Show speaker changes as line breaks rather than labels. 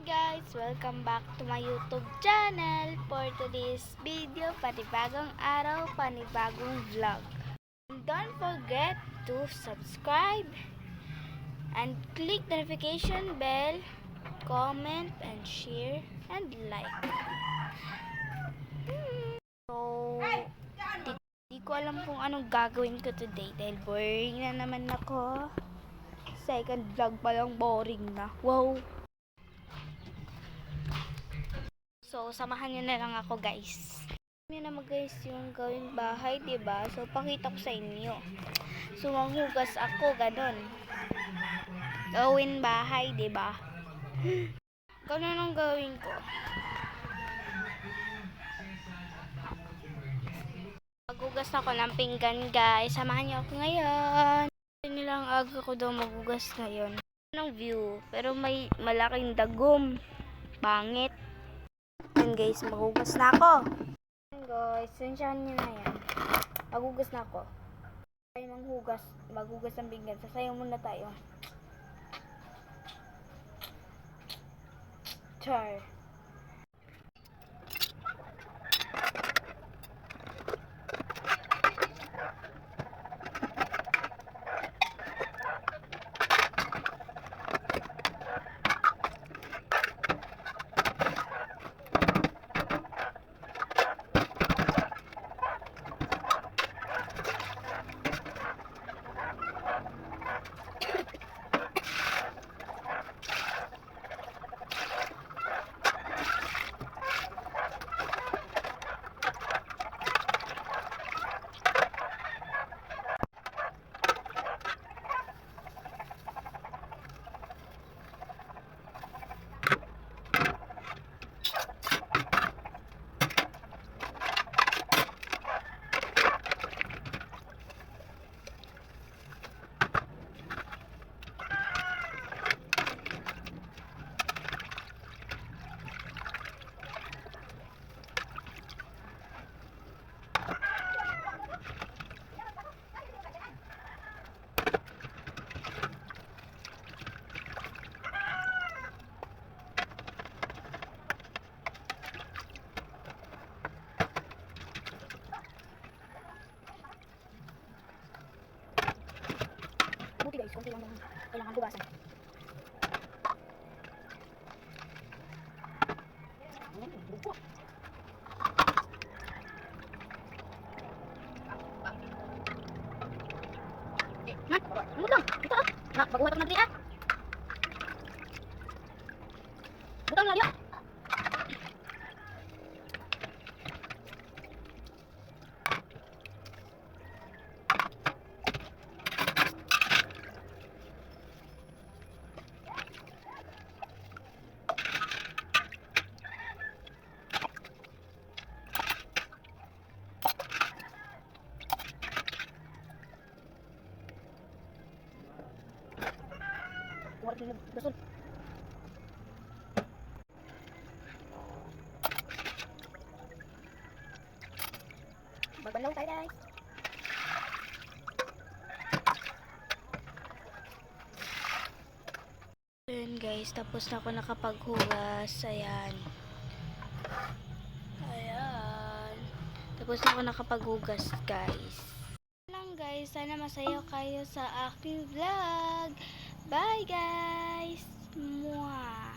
Hi guys! Welcome back to my YouTube channel. For today's video, panibagong araw, panibagong vlog. And don't forget to subscribe and click the notification bell, comment and share and like. So, di ko alam kung anong gagawin ko today dahil boring na naman ako. Second vlog pa lang boring na. Wow! So, samahan niyo na lang ako, guys. Alam naman, guys, yung gawing bahay, diba? So, pakita ko sa inyo. So, manghugas ako, ganon. Gawin bahay, diba? Ganon ang gawin ko. Maghugas ako ng pinggan, guys. Samahan niyo ako ngayon. Hindi lang aga ko daw maghugas ngayon. Anong view? Pero may malaking dagom. Pangit. Yan guys, maghugas na ako. Yan guys, sensyahan nyo na yan. Maghugas na ako. Tayo maghugas ng pinggan. Sasayaw muna tayo. Char. Buti guys, kung kailangan hugasan. Ano lang? Ito ah. Baguhat ako ng diri ah. Butang lang yun. Dasol. Magbanlaw tayo guys. Ayan guys, tapos na ako nakapaghugas. Ayan. Tapos na ako nakapaghugas guys. Lang guys, sana masaya kayo sa aking vlog. Bye guys! Mwah!